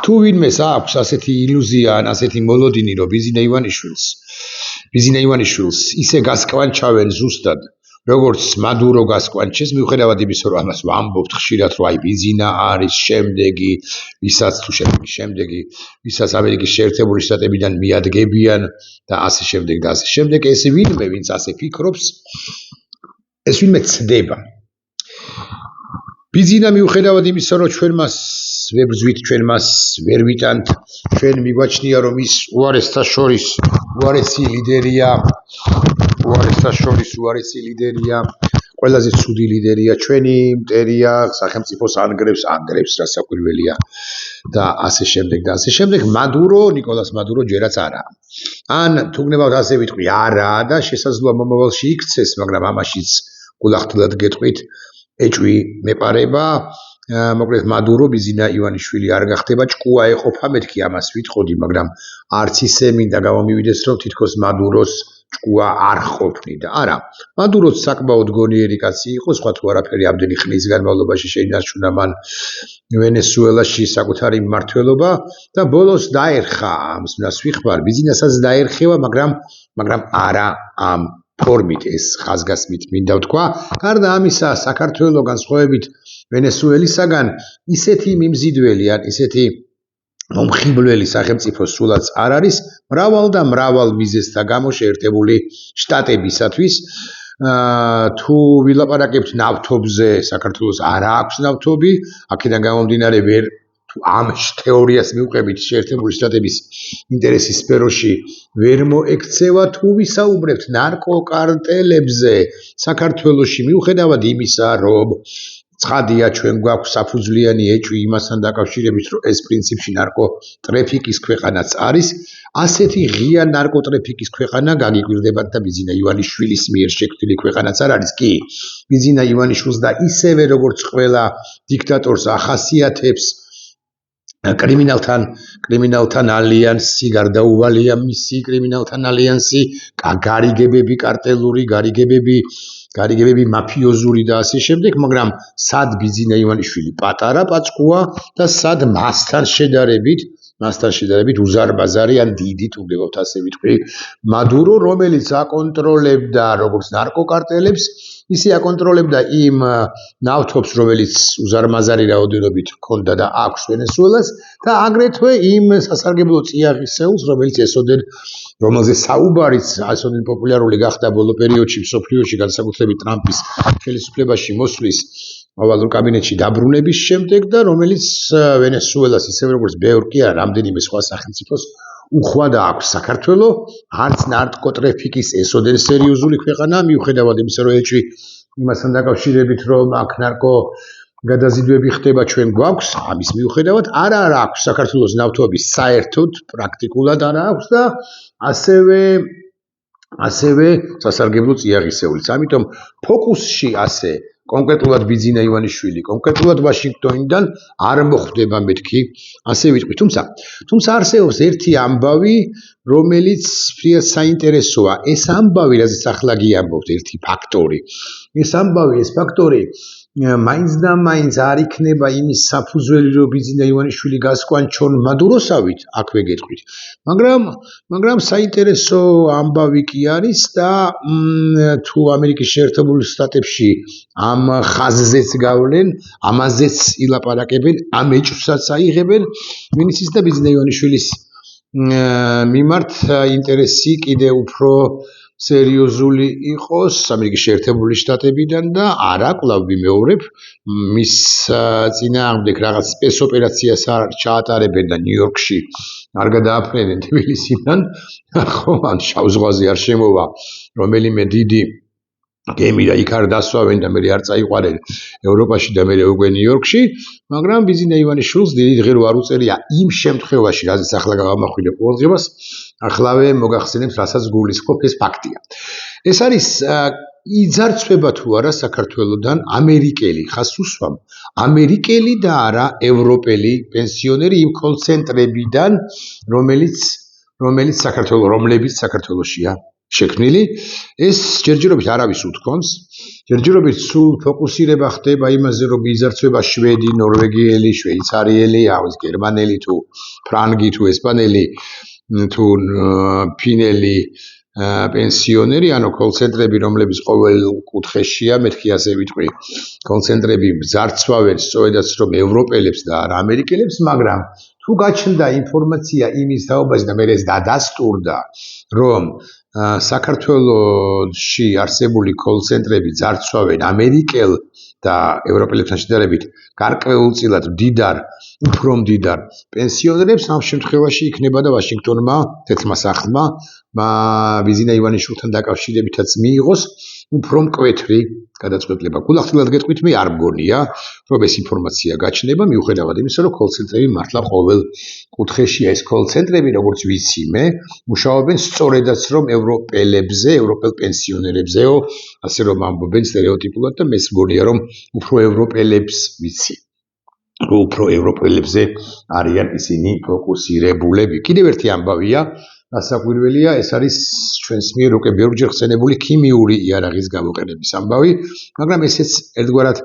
თუ ვინმეს აქვს ასეთი ილუზია ან ასეთი მოლოდინი, რომ ბიზინა ივანიშვილს ისე გასკვანჩავენ ზუსტად, როგორც მადურო გასკვანჩეს, მიუხედავად იმისა, რომ ამას ვამბობთ ხშირად, რომ აი ბიზინა არის შემდეგი, ვისაც ამერიკის შეერთებული შტატებიდან მიადგებიან და ასე შემდეგ და ასე შემდეგ, ეს ვინმე, ვინც ასე ფიქრობს, ეს ვინმე ცდება. ბიზინა მიუხედავად იმისა, რომ ჩვენ მას ვერ ბრძვით, ჩვენ მას ვერ ვიტანთ, ჩვენ მიგვაჩნია, რომ ის უარესთა შორის უარესი ლიდერია, ყველაზე ცუდი ლიდერია, ჩვენი მტერია, სახელმწიფოს ანგრევს, რა საკვირველია და ასე შემდეგ. ნიკოლას მადურო ჯერაც არაა. ან თუ გნებავთ ასე ვიტყვი, არაა და შესაძლოა მომავალში იქცეს, მაგრამ ამაშიც გულახდილად გეტყვით, ეჭვი მეპარება, მოკლედ მადურო ბიზინა ივანიშვილი არ გახდება, ჭკუა ეყოფა, მეთქი ამას ვიტყოდი, მაგრამ არც ისე მინდა გამომივიდეს, რომ თითქოს მადუროს ჭკუა არ ყოფნიდა. არა, მადუროც საკმაოდ გონიერი კაცი იყო, სხვა თუ არაფერი ამდენი ხნის განმავლობაში შეინარჩუნა მან ვენესუელაში საკუთარი მმართველობა და ბოლოს დაერხა ამ ზმნას ვიხმარ, ბიზინასაც დაერხევა, მაგრამ არა ამ ფორმით, ეს ხაზგასმით მინდა ვთქვა. გარდა ამისა, საქართველოს განსხვავებით ვენესუელისაგან ისეთი მიმზიდველი ან ისეთი მომხიბვლელი სახელმწიფო სულაც არ არის, მრავალ მიზეზთა გამო შეერთებული შტატებისათვის. თუ ვილაპარაკებთ ნავთობზე, საქართველოს არ აქვს ნავთობი, აქედან გამომდინარე ამ თეორიას მივყევით შეერთებული შტატების ინტერესის სფეროში ვერ მოექცევა, თუ ვისაუბრებთ ნარკოკარტელებზე საქართველოში, მიუხედავად იმისა, რომ ცხადია ჩვენ გვაქვს საფუძვლიანი ეჭვი იმასთან დაკავშირებით, რომ ეს პრინციპში ნარკოტრეფიკის ქვეყანაც არის, ასეთი ღია ნარკოტრეფიკის ქვეყანა გაგიკვირდებათ და ბიზინა ივანიშვილის მიერ შექმნილი ქვეყანაც არ არის. კი, ბიზინა ივანიშვილს და ისევე როგორც ყველა დიქტატორს ახასიათებს კრიმინალთან ალიანსი, გარდაუვალია მისი კრიმინალთან ალიანსი, გარიგებები მაფიოზური და ასე შემდეგ, მაგრამ სად ბიზინა ივანიშვილი პატარა პაწკუა და სად მასთან შედარებით უზარმაზარი ან დიდი, თუ გნებავთ ასე ვიტყვი, მადურო, რომელიც აკონტროლებდა როგორც ნარკოკარტელებს, ისე აკონტროლებდა იმ ნავთობს, რომელიც უზარმაზარი რაოდენობით ჰქონდა და აქვს ვენესუელას და აგრეთვე იმ სასარგებლო წიაღისეულს, რომელზე საუბარიც ასოდენ პოპულარული გახდა ბოლო პერიოდში მსოფლიოში, განსაკუთრებით ტრამპის ხელისუფლებაში მოსვლის ავალურ კაბინეტში დაბრუნების შემდეგ და რომელიც ვენესუელას ისევე როგორც ბევრ კი არა, რამდენიმე სხვა სახელმწიფოს უხვად აქვს. საქართველოს არც ნარკოტრეფიკის ესოდენ სერიოზული ქვეყანა, მიუხედავად იმისა, რომ ეჭვი იმასთან დაკავშირებით, რომ აქ ნარკო გადაზიდვები ხდება, ჩვენ გვაქვს, ამის მიუხედავად არ აქვს საქართველოს ნავთობის საერთოდ პრაქტიკულად არ აქვს და ასევე სასარგებლო წიაღისეულიც. ამიტომ ფოკუსში ასე კონკრეტულად ბიზინა ივანიშვილი, კონკრეტულად ვაშინგტონიდან არ მოხვდება მეთქი, ასე ვიტყვი. თუმცა არსებობს ერთი ამბავი, რომელიც ფრიად საინტერესოა. ეს ამბავი, რაზეც ახლა გიამბობთ, ერთი ფაქტორი. ეს ფაქტორი მაინც და მაინც არ იქნება იმის საფუძველი, რომ ბიზინა ივანიშვილი გასკვანჩონ მადუროსავით, აქვე გეტყვით. მაგრამ საინტერესო ამბავი კი არის და თუ ამერიკის შეერთებულ შტატებში ამ ხაზზეც გავლენ, ამაზეც ილაპარაკებენ, ამ ეჭვსაც აიღებენ, ვინც ის და ბიზინა ივანიშვილის მიმართ ინტერესი კიდე უფრო სერიოზული იყოს ამერიკის შეერთებული შტატებიდან და არა კვლავ ვიმეორებ, მის წინააღმდეგ რაღაც სპეცოპერაციას არ ჩაატარებენ და ნიუ-იორკში არ გადააფრენენ თბილისიდან, ხო, ან შავ ზღვაზე არ შემოვა რომელიმე დიდი გემი და იქ არ დასვავენ და მე არ წაიყვნენ ევროპაში და მე უკვე ნიუ-იორკში, მაგრამ ბიზინა ივანიშვილს დიდი დღე რო არ უწერია იმ შემთხვევაში, რაზეც ახლა გავამახვილე ყურადღებას, ახლავე მოგახსენებს, რასაც გულისხმობ, ეს ფაქტია. ეს არის იძარცვება თუ არა საქართველოსთან ამერიკელი, ხას უსვამ, ამერიკელი და არა ევროპელი პენსიონერი იმ კონცენტრებიდან, რომლებიც საქართველოსშია. შექმნილი, ეს ჯერჯერობით არავის უთქვამს, ჯერჯერობით სულ ფოკუსირება ხდება იმაზე, რომ იზარცება შვედი, ნორვეგიელი, შვეიცარიელი, გერმანელი თუ ფრანგი თუ ესპანელი თუ ფინელი პენსიონერი, ანუ კოლცენტრები, რომლებიც ყოველ კუთხეშია, მეთქი ასე ვიტყვი, კოლცენტრები ბძარცვავენ სწორედაც რომ ევროპელებს და არა ამერიკელებს, მაგრამ თუ გაჩნდა ინფორმაცია იმის თაობაზე და მე ეს დადასტურდა, რომ საქართველოში არსებული კოლცენტრები ძარცვავენ ამერიკელ და ევროპელებთან შედარებით გარკვეულწილად უფრო მდიდარ პენსიონერებს, ამ შემთხვევაში იქნება და ვაშინგტონმა, თეთრმა სახლმა ბიზინა ივანიშვილთან დაკავშირებითაც მიიღოს უფრო მკვეთრი გადაწყვეტილება. გულახდილად გეტყვით, მე არ მგონია, რომ ეს ინფორმაცია გაჩნდება, მიუხედავად იმისა, რომ კოლცენტრები მართლა ყოველ კუთხეშია. ეს კოლცენტრები, როგორც ვიცი მე, მუშაობენ სწორედაც რომ ევროპელ პენსიონერებზეო, ასე რომ ამბობენ სტერეოტიპულად და მე მგონია, რომ უფრო ევროპელებს ვიცი. უფრო ევროპელებზე არიან ისინი ფოკუსირებულები. კიდევ ერთი ამბავია, გასაკვირველია, ეს არის ჩვენს მიერ უკვე ბევრჯერ ხსენებული ქიმიური იარაღის გამოყენების ამბავი, მაგრამ ესეც ერთგვარად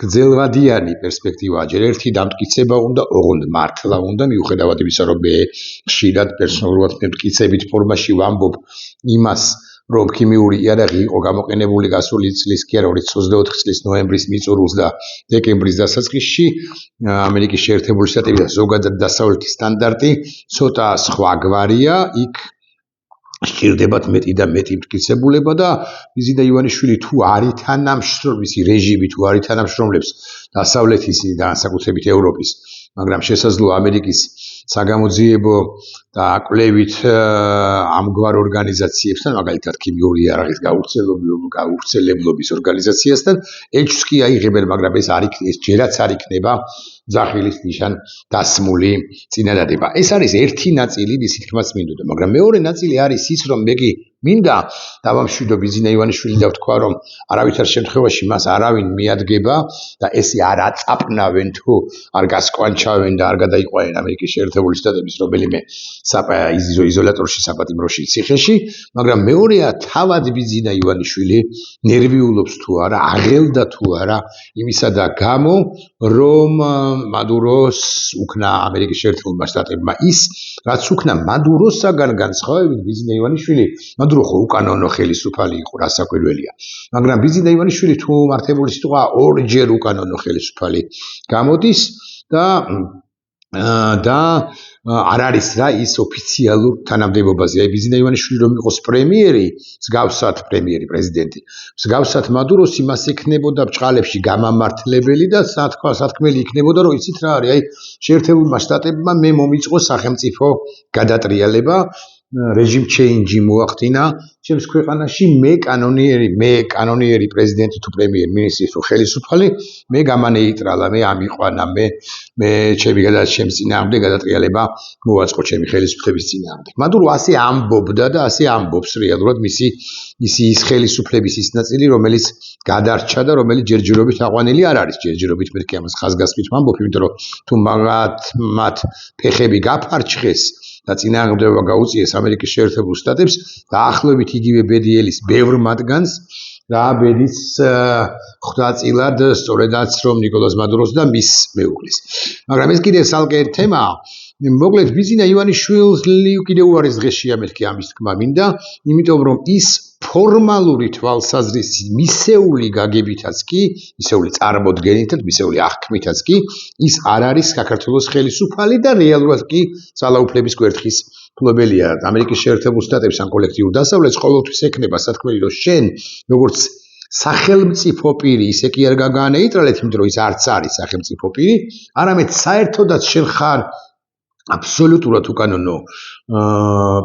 გრძელვადიანი პერსპექტივაა. ჯერ ერთი დამტკიცება უნდა, ოღონდ მართლა უნდა, მიუხედავად იმისა, რომ მე ხშირად პერსონალურად მტკიცებით ფორმაში ვამბობ იმას, რომ ქიმიური იარაღი იყო გამოყენებული გასული წლის, კი არა 2024 წლის ნოემბრის მიწურულს და დეკემბრის დასაწყისში, ამერიკის შეერთებული შტატები და ზოგადად დასავლეთის სტანდარტი ცოტა სხვაგვარია, იქ სჭირდებათ მეტი და მეტი მტკიცებულება და ბიზინა ივანიშვილი თუ არ ითანამშრომლებს, რეჟიმი თუ არ ითანამშრომლებს დასავლეთის და განსაკუთრებით ევროპის, მაგრამ შესაძლოა ამერიკის საგამოძიებო და კვლევით ამგვარ ორგანიზაციებთან, მაგალითად ქიმიური იარაღის გავრცელებლობის ორგანიზაციასთან, ეჭვს კი აიღებენ, მაგრამ ეს ჯერაც არ იქნება ძახილის ნიშან დასმული წინადადება. ეს არის ერთი ნაწილი, ისიც თქმაც მინდოდა, მაგრამ მეორე ნაწილი არის ის, რომ მე კი მინდა დავამშვიდო ბიზინა ივანიშვილი და ვთქვა, რომ არავითარ შემთხვევაში მას არავინ მიადგება და ესე არ აწაპნავენ თუ არ გასკვანჩავენ და არ გადაიყვანენ ამერიკის შეერთებული შტატების რომელიმე იზოლატორში, საპატიმროში, ციხეში, მაგრამ მეორეა თავად ბიზინა ივანიშვილი ნერვიულობს თუ არა, აღელდა თუ არა იმისა და გამო, რომ მადუროს უკნა ამერიკის შეერთებულმა შტატებმა ის, რაც უკნა მადუროსაგან განსხვავებით ბიზინა ივანიშვილი, მადურო ხო უკანონო ხელისუფალი იყო, რასაკვირველია. მაგრამ ბიზინა ივანიშვილი თუ მართებული სიტყვა ორჯერ უკანონო ხელისუფალი გამოდის და არ არის რა ის ოფიციალურ თანამდებობაზე. აი ბიზინა ივანიშვილი რომ იყოს პრემიერი, მსგავსად პრეზიდენტი, მსგავსად მადუროს იმას ექნებოდა ბჭყალებში გამამართლებელი და სათქმელი იქნებოდა, რომ იცით რა არის, აი შეერთებულმა შტატებმა მე მომიწყო სახელმწიფო გადატრიალება, რეჟიმ ჩეინჯი მოახდინა ჩემს ქვეყანაში, მე კანონიერი პრეზიდენტი თუ პრემიერ-მინისტრი თუ ხელისუფალი, მე გამანეიტრალა, მე ამიყვანა, მე ჩემს წინააღმდეგ გადატრიალება მოვაწყო ჩემი ხელისუფლების წინააღმდეგ. მადურო ასე ამბობდა და ასე ამბობს რეალურად ის ხელისუფლების ის ნაწილი, რომელიც გადარჩა და რომელიც ჯერჯერობით აყვანილი არ არის. ჯერჯერობით მე ამას ხაზგასმით ვამბობ, იმიტომ რომ თუ მათ ფეხები გაფარჩხეს და წინააღმდება გაუწიეს ამერიკის შეერთებულ შტატებს, დაახლოებით იგივე ბედი ელის ბევრ მათგანს და ბედიც ხვდა წილად სწორედაც რომ ნიკოლას მადუროს და მის მეუღლის. მაგრამ ეს კიდე სალკე თემაა. მოკლედ ბიზინა ივანიშვილი კიდევ არის დღეში ამერიკი ამის თქმა მინდა, იმიტომ რომ ის ფორმალური თვალსაზრისით მისეული გაგებითაც კი, მისეული წარმოდგენითაც, მისეული აღქმითაც კი, ის არ არის საქართველოს ხელისუფალი და რეალურად კი ძალაუფლების კვერთხის ფლობელია. ამერიკის შეერთებულ შტატებს ან კოლექტიურ დასავლეთს ყოველთვის ექნება სათქმელი, რომ შენ როგორც სახელმწიფო პირი, ისე კი არ გაგანეიტრალეთ, იმიტომ რომ ის არც არის სახელმწიფო პირი, არამედ საერთოდაც შენ ხარ აბსოლუტურად უკანონო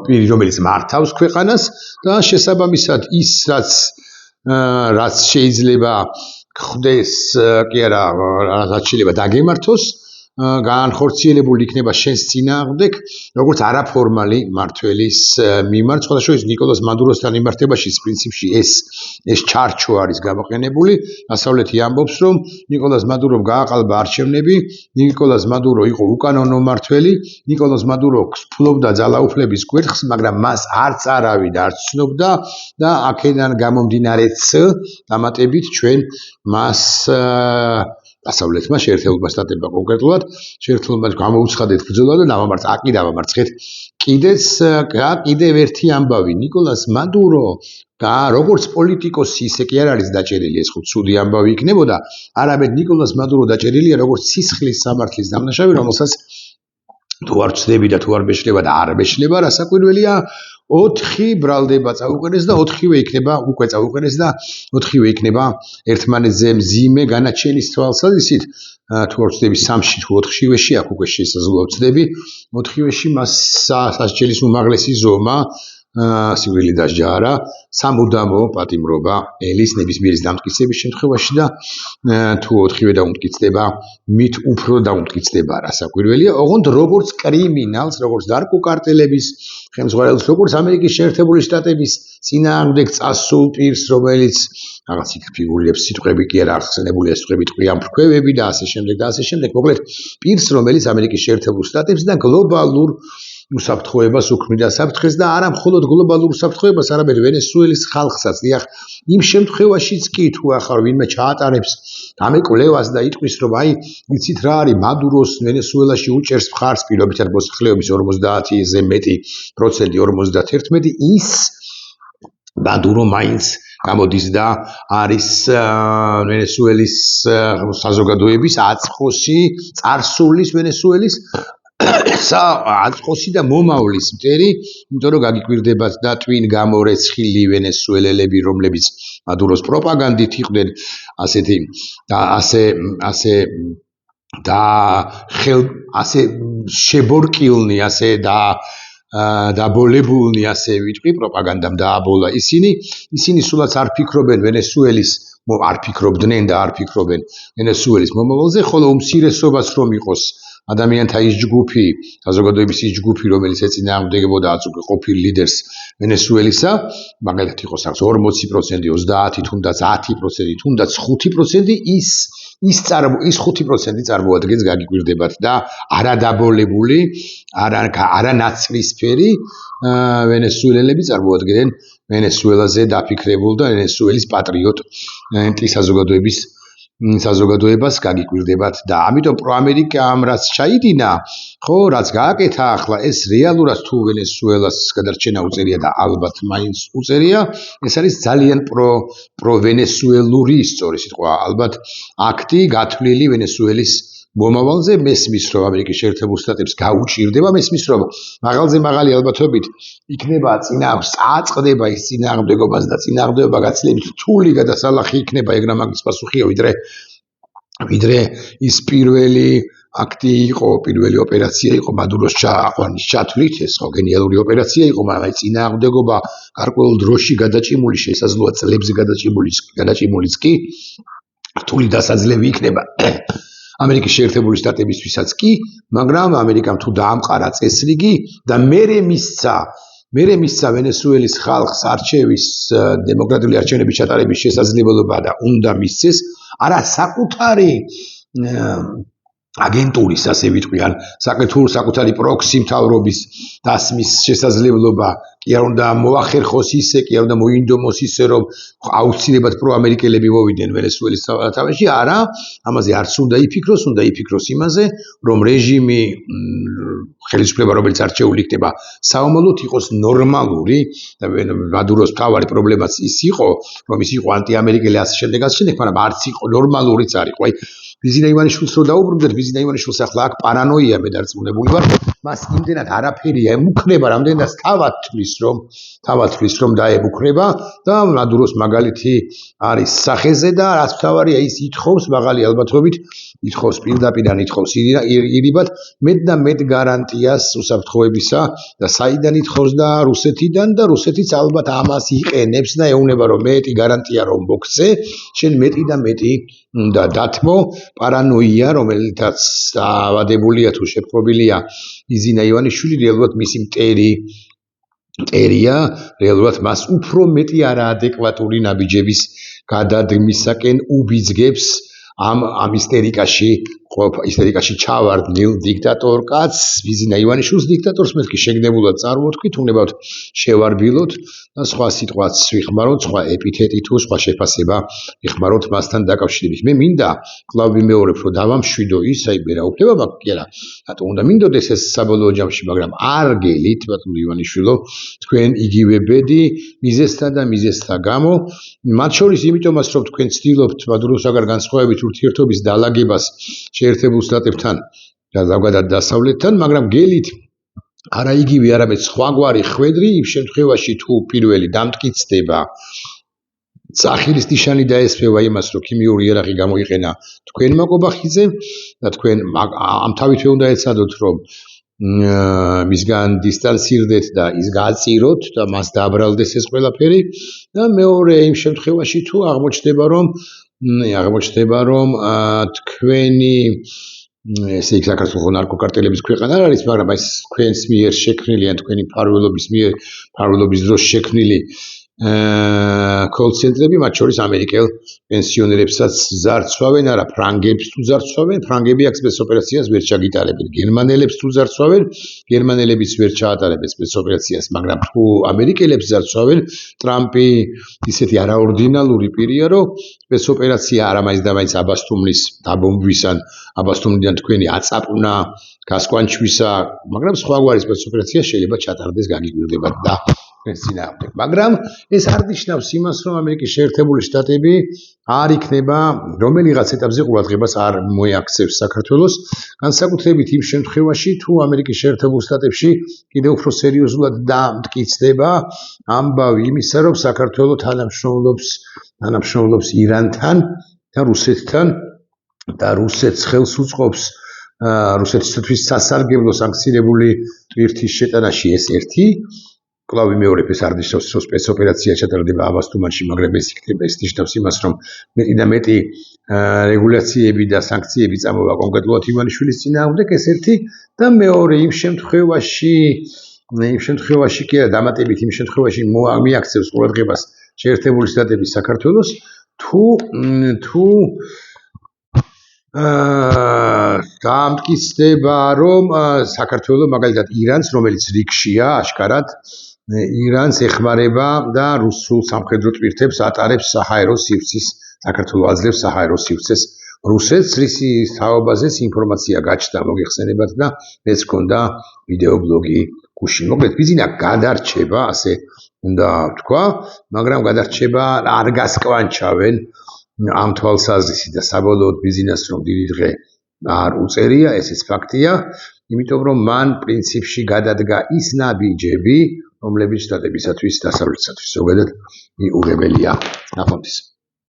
პირი, რომელიც მართავს ქვეყანას და შესაბამისად ის რაც შეიძლება ხდეს, კი არა, რაც შეიძლება დაგემართოს, განხორციელებული იქნება შენს წინააღმდეგ, როგორც არაფორმალი მმართველის მიმართ. სხვადასხვა ნიკოლას მადუროსთან მიმართებაშიც პრინციპში ეს ჩარჩო არის გამოყენებული. დასავლეთი ამბობს, რომ ნიკოლას მადურომ გააყალბა არჩევნები, ნიკოლას მადურო იყო უკანონო მმართველი, ნიკოლას მადურო ფლობდა ძალაუფლების კვერთხს, მაგრამ მას არც არავინ არ ცნობდა და აქედან გამომდინარეც დამატებით ჩვენ მას დასავლეთმა შეერთებულმა შტატებმა კონკრეტულად შეერთებულმა გამოუცხადეთ ბრძოლა და დავამარცხეთ. კიდევ ერთი ამბავი ნიკოლას მადურო და როგორც პოლიტიკოსი ისე კი არ არის დაჭერილი, ეს ხო ცუდი ამბავი იქნებოდა, არამედ ნიკოლას მადურო დაჭერილია როგორც სისხლის სამართლის დამნაშავე, რომელსაც თუ არ ცდები და თუ არ ბეშლება და არ ბეშლება, რასაკვირველია 4 ბრალდება წაუყენეს და 4-ვე იქნება უკვე წაუყენეს და 4-ვე იქნება ერთმანეთზე მძიმე განაჩენის თვალსაზრისით. თუ არ ცდები 3-ში თუ 4-ვეში აქ უკვე შესაძლოა ვცდები 4-ვეში მას სასჯელის უმაღლესი ზომა სიკვდილი დასჯა არა, სამუდამო პატიმრობა ელის ნებისმიერი დამტკიცების შემთხვევაში და თუ 4-ვე დაუმტკიცდება, მით უფრო დაუმტკიცდება რასაკვირველია, ოღონდ როგორც კრიმინალს, როგორც დარკო კარტელების ხელმძღვანელს, როგორც ამერიკის შეერთებული შტატების წინააღმდეგ წასულ პირს, რომელიც რაღაც იქ ფიგურირებს სიტყვები კი არა ახსენებულია სიტყვები ტყვია მფრქვევები და ასე შემდეგ და ასე შემდეგ. მოკლედ პირს, რომელიც ამერიკის შეერთებულ შტატებს და გლობალურ უსაფრთხოებას უქმნიდა საფრთხეს და არა მხოლოდ გლობალურ უსაფრთხოებას, არამედ ვენესუელის ხალხსაც. დიახ, იმ შემთხვევაშიც კი თუ ახლა ვინმე ჩაატარებს გამეკვლევას და იტყვის, რომ აი, იცით რა არის, მადუროს ვენესუელაში უჭერს მხარს პირობითად მოსახლეობის 50-ზე მეტი პროცენტი, 51, ის მადურო მაინც გამოდის და არის ვენესუელის საზოგადოების აწყოსი, წარსულის ვენესუელის აწყოსი და მომავლის მტერი, იმიტომ რომ გაგიკვირდებათ და twin გამორეცხილი ვენესუელელები, რომლებიც მადუროს პროპაგანდით იყვნენ ასეთი და ასე შებორკილნი, ასე დაბოლებულნი, ასე ვიტყვი, პროპაგანდამ დააბოლა ისინი სულაც არ ფიქრობენ ვენესუელის მომავალზე, ხოლო უმცირესობას რომ იყოს ადამიანთა ის ჯგუფი, საზოგადოების ის ჯგუფი, რომელიც ეწინააღმდეგებოდა ყოფილ ლიდერს ვენესუელისა, მაგალითად იყოს 40%, 30, თუნდაც 10%, თუნდაც 5%, ის 5% წარმოადგენს გაგიკვირდებათ და არადაბოლებული, არანაცრისფერი ვენესუელელები წარმოადგენენ ვენესუელაზე დაფიქრებულ და ვენესუელის პატრიოტ საზოგადოებას გაგიკვირდებათ და ამიტომ პროამერიკამ რაც ჩაიდინა, ხო, რაც გააკეთა ახლა, ეს რეალურად თუ ვენესუელას გადარჩენა უწევია და ალბათ მაინც უწევია, ეს არის ძალიან პროვენესუელური, სწორი სიტყვა, ალბათ აქტი გათვლილი ვენესუელის მომავალზე. მესმის რომ ამერიკის შეერთებულ შტატებს გაუჭირდება, მესმის რომ მაღალზე მაღალი ალბათობით იქნება წააწყდება ის წინააღმდეგობას და წინააღმდეგობა გაცილებით რთული გადასალახი იქნება, ეგრა მაგის პასუხია, ვიდრე ის პირველი აქტი იყო, პირველი ოპერაცია იყო მადუროს აყვანის ჩათვლით, ეს ხო გენიალური ოპერაცია იყო, მაგრამ წინააღმდეგობა გარკვეულ დროში გადაჭიმული, შესაძლოა წლებზე გადაჭიმულიც კი რთული დასაძლევი იქნება ამერიკის შეერთებული შტატებისთვისაც კი, მაგრამ ამერიკამ თუ დაამყარა წესრიგი და მერე მისცა ვენესუელის ხალხს არჩევის დემოკრატიული არჩევნების ჩატარების შესაძლებლობა და უნდა მისცეს არა საკუთარი აგენტურის, ასე ვიტყვი, ან საკუთარი პროქსი მთავრობის დასმის შესაძლებლობა, კი არ უნდა მოახერხოს ისე, კი არ უნდა მოინდომოს ისე, რომ აუცილებლად პროამერიკელები მოვიდნენ ვენესუელის თავში, არა, ამაზე არც უნდა იფიქროს, უნდა იფიქროს იმაზე, რომ რეჟიმი ხელისუფლება, რომელიც არჩეული იქნება საომალოდ, იყოს ნორმალური და მადუროს მთავარი პრობლემაც ის იყო, რომ ის იყო ანტიამერიკელი ასე შემდეგ, მაგრამ არც იყო ნორმალურიც არ იყო. ბიზინა ივანიშვილს რო დაუბრუნდეთ, ბიზინა ივანიშვილს ახლა აქ პარანოია მე დარწმუნებული ვარ, მას იმდენად არაფერი ემუქრება, რამდენად თავად თვლის რომ დაემუქრება და მადუროს მაგალითი არის სახეზე და რაც თავარია ის ითხოვს, მაღალი ალბათობით ითხოვს პირდაპირ ითხოვს ირიბად მეტ და მეტ გარანტიას უსაფრთხოებისა და საიდან ითხოვს და რუსეთიდან და რუსეთიც ალბათ ამას იყენებს და ეუბნება რომ მეტი გარანტია რომ მოგცე, შენ მეტი და მეტი უნდა დათმო პარანოია, რომელთაც ავადებულია თუ შეპყრობილია იზინა ივანიშვილი, რეალურად მისი მტერია, რეალურად მას უფრო მეტი არაადეკვატური ნაბიჯების გადადგმისაკენ უბიძგებს ამ ისტერიკაში ჩავარდნილ დიქტატორ კაცს, იზინა ივანიშვილს დიქტატორს მეთქი შეგნებულად წარმოვთქვით, უნებავთ შევარბილოთ და სხვა სიტყვაც ვიხმაროთ, სხვა ეპითეტი თუ სხვა შეფასება ვიხმაროთ მასთან დაკავშირებით. მე მინდა კვლავ ვიმეორებ, რომ დავამშვიდო ის, აი მე რა უფლება მაქვს კი არა, რატო უნდა მინდოდეს ეს საბოლოო ჯამში, მაგრამ არ გელით, ბატონო ივანიშვილო, თქვენ იგივე ბედი მიზეზთა და მიზეზთა გამო, მათ შორის იმიტომაც, რომ თქვენ ცდილობთ მადუროსაგან განსხვავებით ურთიერთობის დაალაგებას შეერთებულ შტატებთან და ზოგადად დასავლეთთან, მაგრამ გელით არა იგივე, არამედ სხვაგვარი ხვედრი იმ შემთხვევაში თუ პირველი დამტკიცდება სახლის ნიშანი დაესწრება იმას, რომ ქიმიური იარაღი გამოიყენა თქვენმა კობახიძემ და თქვენ ამთავითვე უნდა ეცადოთ, რომ მისგან დისტანცირდეთ და ის გააწიროთ და მას დააბრალდეს ეს ყველაფერი და მეორე იმ შემთხვევაში თუ აღმოჩნდება, რომ თქვენი ესე იგი საქართველოს ნარკოკარტელების ქვეყანა არ არის, მაგრამ ეს თქვენს მიერ შექმნილი ან თქვენი მფარველობის დროს შექმნილი კოლ-ცენტრები, მათ შორის ამერიკელ პენსიონერებსაც ზარცვავენ, არა ფრანგებს თუ ზარცვავენ, ფრანგები აქ სპეცოპერაციას ვერ ჩაგიტარებენ, გერმანელებს თუ ზარცვავენ, გერმანელებიც ვერ ჩაატარებენ სპეცოპერაციას, მაგრამ თუ ამერიკელებს ზარცვავენ, ტრამპი ისეთი არაორდინალური პირია, რომ სპეცოპერაცია არა მაინც და მაინც აბასთუმნის დაბომბვის ან აბასთუმნიდან თქვენი აწაპნა, გასკვანჩვისა, მაგრამ სხვაგვარი სპეცოპერაცია შეიძლება ჩატარდეს გაგიკვირდებათ და წინააღმდეგ. მაგრამ ეს არ ნიშნავს იმას, რომ ამერიკის შეერთებული შტატები არ იქნება რომელიღაც ეტაპზე ყურადღებას არ მოეაქცევს საქართველოს, განსაკუთრებით იმ შემთხვევაში, თუ ამერიკის შეერთებულ შტატებში კიდევ უფრო სერიოზულად დამტკიცდება ამბავი იმისა, რომ საქართველო თანამშრომლობს ირანთან და რუსეთთან და რუსეთს ხელს უწყობს რუსეთისთვის სასარგებლო სანქცირებული ტვირთის შეტანაში ეს ერთი კვლავ ვიმეორებ, ეს არ ნიშნავს, რომ სპეცოპერაცია ჩატარდება აბასთუმანში, მაგრამ ეს ნიშნავს იმას, რომ მეტი და მეტი რეგულაციები და სანქციები წამოვა კონკრეტულად ივანიშვილის წინააღმდეგ, ეს ერთი და მეორე იმ შემთხვევაში კი არა დამატებით იმ შემთხვევაში მიაქცევს ყურადღებას შეერთებული შტატები საქართველოს, თუ დამტკიცდება, რომ საქართველო მაგალითად ირანს, რომელიც რიგშია აშკარად ირანს ეხმარება და რუსულ სამხედრო ტვირთებს ატარებს საჰაერო სივრცის, საქართველო აძლევს საჰაერო სივრცეს რუსეთს, რისი თაობაზეც ინფორმაცია გაჩნდა მოგეხსენებათ და მეც მქონდა ვიდეობლოგი გუშინ. მოკლედ ბიზინა გადარჩება, ასე უნდა ვთქვა, მაგრამ გადარჩება არ გასკვანჩავენ ამ თვალსაზრისით და საბოლოოდ ბიზნესს რომ დიდი დღე არ უწერია, ესეც ფაქტია, იმიტომ რომ მან პრინციპში გადადგა ის ნაბიჯები, რომლებიც შტატებისათვის, დასავლეთისათვის ზოგადად მიუღებელია. ნახვამდის.